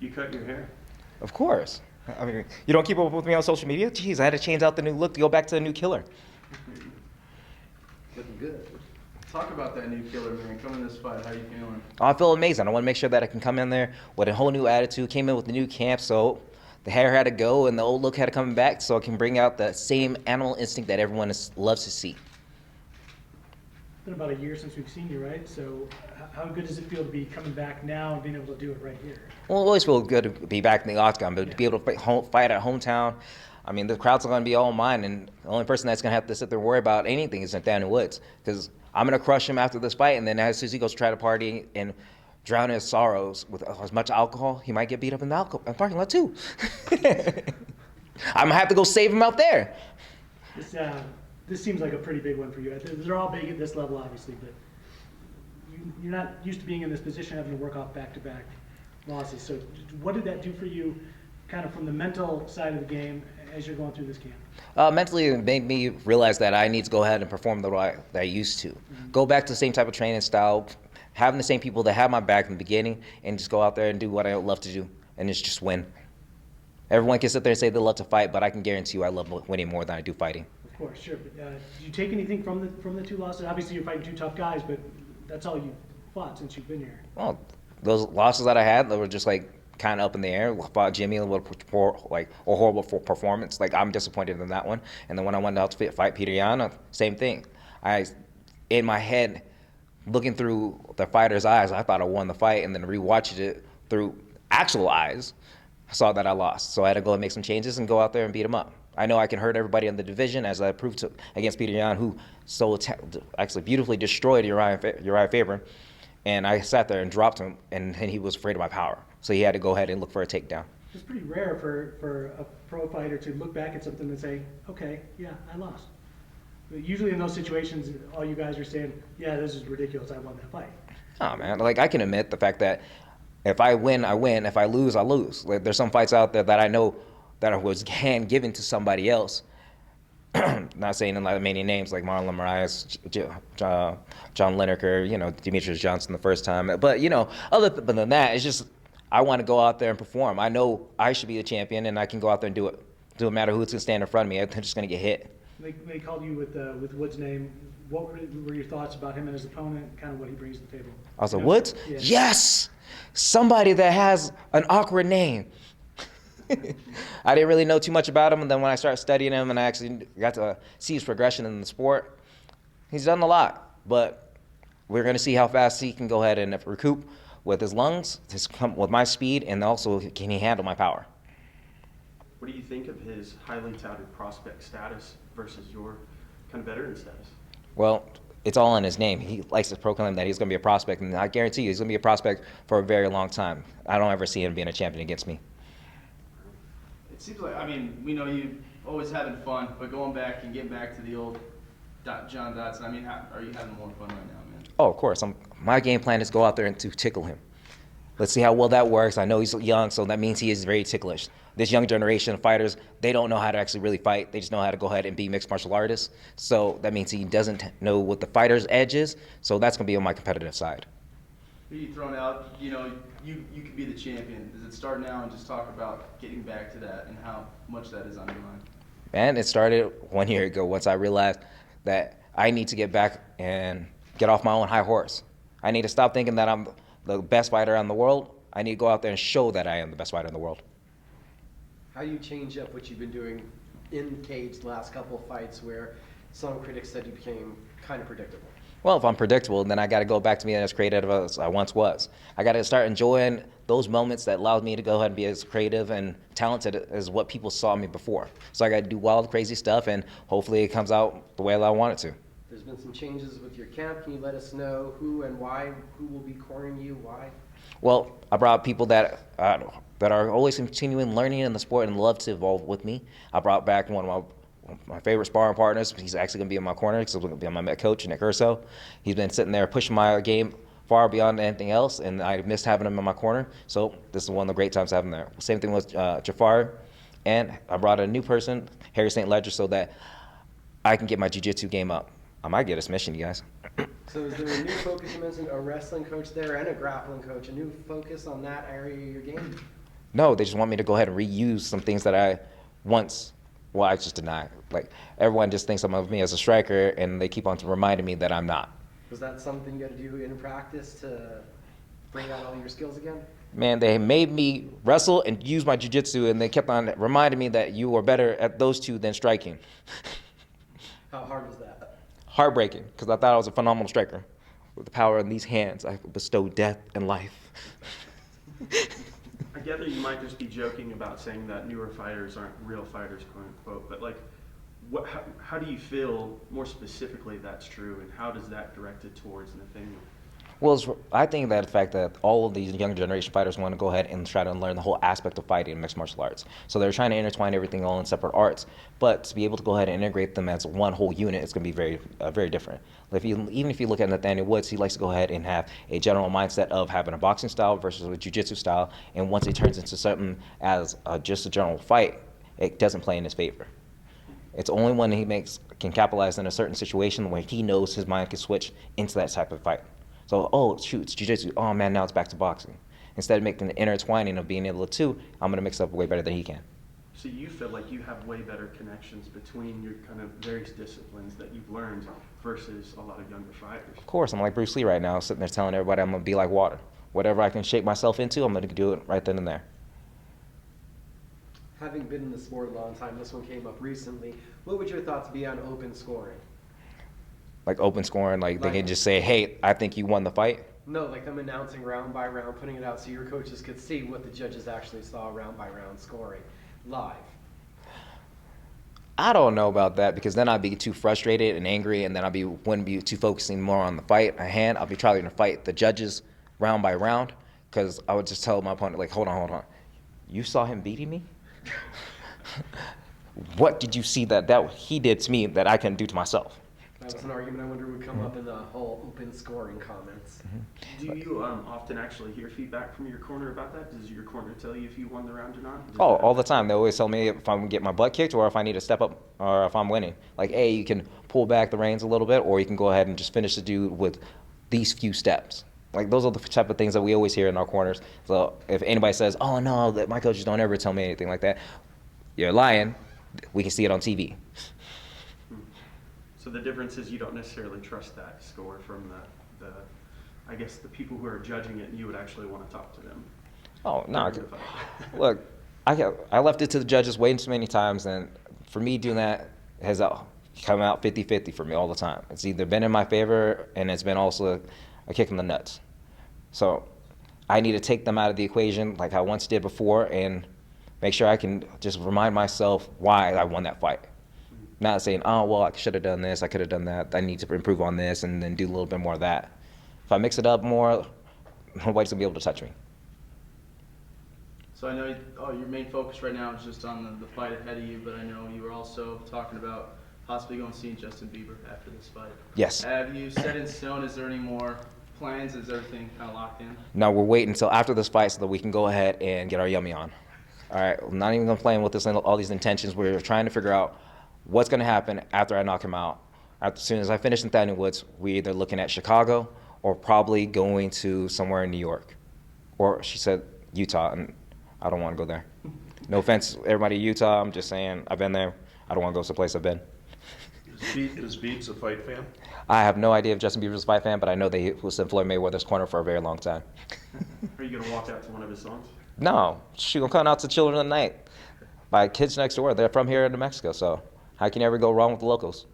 You cut your hair? Of course. I mean, you don't keep up with me on social media? Jeez, I had to change out the new look to go back to the new killer. Looking good. Talk about that new killer, man. Coming this fight, how you feeling? I feel amazing. I want to make sure that I can come in there with a whole new attitude. Came in with the new camp, so the hair had to go and the old look had to come back so I can bring out the same animal instinct that everyone loves to see. It's been about a year since we've seen you, right? So how good does it feel to be coming back now and being able to do it right here? Well, it always feels good to be back in the octagon, but to be able to fight at hometown, I mean, the crowd's going to be all mine, and the only person that's going to have to sit there and worry about anything is Nathaniel Woods, because I'm going to crush him after this fight, and then as soon as he goes to try to party and drown his sorrows with as much alcohol, he might get beat up in the parking lot too. I'm going to have to go save him out there. This seems like a pretty big one for you. They're all big at this level, obviously, but you're not used to being in this position, having to work off back-to-back losses. So what did that do for you, kind of from the mental side of the game, as you're going through this camp? Mentally, it made me realize that I need to go ahead and perform the way that I used to. Mm-hmm. Go back to the same type of training style, having the same people that had my back in the beginning, and just go out there and do what I love to do, and just win. Everyone can sit there and say they love to fight, but I can guarantee you I love winning more than I do fighting. Of course, sure. But did you take anything from the two losses? Obviously, you're fighting two tough guys, but that's all you fought since you've been here. Well, those losses that I had, they were just like kind of up in the air. I fought Jimmy with a horrible performance. Like, I'm disappointed in that one. And then when I went out to fight Peter Yan, same thing. In my head, looking through the fighter's eyes, I thought I won the fight, and then rewatching it through actual eyes, I saw that I lost. So I had to go and make some changes and go out there and beat him up. I know I can hurt everybody in the division, as I proved against Peter Yan, who actually beautifully destroyed Uriah Faber. And I sat there and dropped him, and he was afraid of my power. So he had to go ahead and look for a takedown. It's pretty rare for a pro fighter to look back at something and say, okay, yeah, I lost. But usually in those situations, all you guys are saying, yeah, this is ridiculous, I won that fight. Oh, man, like, I can admit the fact that if I win, I win. If I lose, I lose. Like, there's some fights out there that I know that was hand given to somebody else. Not saying many names like Marlon Moraes, John Lineker, Demetrius Johnson the first time. But, other than that, it's just I want to go out there and perform. I know I should be the champion, and I can go out there and do it. Doesn't matter who's going to stand in front of me. I'm just going to get hit. They called you with Wood's name. What were your thoughts about him and his opponent, kind of what he brings to the table? I was like, Woods? Yeah. Yes! Somebody that has an awkward name. I didn't really know too much about him, and then when I started studying him and I actually got to see his progression in the sport, he's done a lot. But we're going to see how fast he can go ahead and recoup with his lungs, with my speed, and also can he handle my power. What do you think of his highly touted prospect status versus your kind of veteran status? Well, it's all in his name. He likes to proclaim that he's going to be a prospect, and I guarantee you he's going to be a prospect for a very long time. I don't ever see him being a champion against me. It seems like, we know you always having fun, but going back and getting back to the old John Dodson, are you having more fun right now, man? Oh, of course. My game plan is go out there and to tickle him. Let's see how well that works. I know he's young, so that means he is very ticklish. This young generation of fighters, they don't know how to actually really fight. They just know how to go ahead and be mixed martial artists. So that means he doesn't know what the fighter's edge is. So that's going to be on my competitive side. Who are you throwing out? You could be the champion. Does it start now and just talk about getting back to that and how much that is on your mind? Man, it started 1 year ago once I realized that I need to get back and get off my own high horse. I need to stop thinking that I'm the best fighter in the world. I need to go out there and show that I am the best fighter in the world. How do you change up what you've been doing in cage the last couple of fights where some critics said you became kind of predictable? Well, if I'm predictable, then I got to go back to being as creative as I once was. I got to start enjoying those moments that allowed me to go ahead and be as creative and talented as what people saw me before. So I got to do wild, crazy stuff, and hopefully it comes out the way that I want it to. There's been some changes with your camp. Can you let us know who and why? Who will be cornering you? Why? Well, I brought people that are always continuing learning in the sport and love to evolve with me. I brought back one of my favorite sparring partners. He's actually going to be in my corner because he's going to be my coach, Nick Urso. He's been sitting there pushing my game far beyond anything else, and I missed having him in my corner. So this is one of the great times to have him there. Same thing with Jafar, and I brought a new person, Harry St. Ledger, so that I can get my jiu-jitsu game up. I might get a submission, you guys. So is there a new focus? You mentioned a wrestling coach there and a grappling coach, a new focus on that area of your game? No, they just want me to go ahead and reuse some things that I once, well, I just deny. Like, everyone just thinks of me as a striker, and they keep on reminding me that I'm not. Was that something you got to do in practice to bring out all your skills again? Man, they made me wrestle and use my jiu-jitsu, and they kept on reminding me that you are better at those two than striking. How hard was that? Heartbreaking, because I thought I was a phenomenal striker. With the power in these hands, I bestow death and life. I gather you might just be joking about saying that newer fighters aren't real fighters, quote unquote, but like, how do you feel more specifically that's true, and how does that direct it towards Nathaniel? Well, I think that the fact that all of these younger generation fighters want to go ahead and try to learn the whole aspect of fighting in mixed martial arts. So they're trying to intertwine everything all in separate arts, but to be able to go ahead and integrate them as one whole unit, it's going to be very, very different. Even if you look at Nathaniel Woods, he likes to go ahead and have a general mindset of having a boxing style versus a jiu-jitsu style, and once it turns into something as just a general fight, it doesn't play in his favor. It's only when he can capitalize in a certain situation where he knows his mind can switch into that type of fight. So, oh, shoot, it's jiu-jitsu. Oh, man, now it's back to boxing. Instead of making the intertwining of being able to two, I'm going to mix up way better than he can. So you feel like you have way better connections between your kind of various disciplines that you've learned versus a lot of younger fighters. Of course, I'm like Bruce Lee right now, sitting there telling everybody I'm going to be like water. Whatever I can shape myself into, I'm going to do it right then and there. Having been in the sport a long time, this one came up recently. What would your thoughts be on open scoring? Like open scoring, like they can just say, hey, I think you won the fight. No, like them announcing round by round, putting it out so your coaches could see what the judges actually saw round by round scoring live. I don't know about that, because then I'd be too frustrated and angry, and then wouldn't be too focusing more on the fight at hand. I'll be trying to fight the judges round by round, because I would just tell my opponent, like, hold on. You saw him beating me? What did you see that he did to me that I couldn't do to myself? That was an argument I wonder would come up in the whole open scoring comments. Do you often actually hear feedback from your corner about that? Does your corner tell you if you won the round or not? Oh, all the time. They always tell me if I'm going to get my butt kicked or if I need to step up or if I'm winning. Like, hey, you can pull back the reins a little bit, or you can go ahead and just finish the dude with these few steps. Like, those are the type of things that we always hear in our corners. So if anybody says, oh, no, that my coaches don't ever tell me anything like that, you're lying. We can see it on TV. So the difference is you don't necessarily trust that score from the I guess the people who are judging it, and you would actually want to talk to them. Oh, no. Look, I left it to the judges way too many times, and for me doing that has come out 50-50 for me all the time. It's either been in my favor, and it's been also a kick in the nuts. So I need to take them out of the equation like I once did before and make sure I can just remind myself why I won that fight. Not saying, oh, well, I should have done this, I could have done that, I need to improve on this, and then do a little bit more of that. If I mix it up more, nobody's going to be able to touch me. So I know your main focus right now is just on the fight ahead of you, but I know you were also talking about possibly going to see Justin Bieber after this fight. Yes. Have you set in stone? Is there any more plans? Is everything kind of locked in? No, we're waiting until after this fight so that we can go ahead and get our yummy on. All right, I'm not even going to play with this, all these intentions. We're trying to figure out what's going to happen after I knock him out. As soon as I finish Nathaniel Woods, we're either looking at Chicago or probably going to somewhere in New York. Or she said Utah, and I don't want to go there. No offense, everybody in Utah, I'm just saying I've been there. I don't want to go someplace I've been. Is Beats a fight fan? I have no idea if Justin Bieber's a fight fan, but I know that he was in Floyd Mayweather's corner for a very long time. Are you going to walk out to one of his songs? No, she's going to come out to Children of the Night by Kids Next Door. They're from here in New Mexico, so how can you ever go wrong with the locals?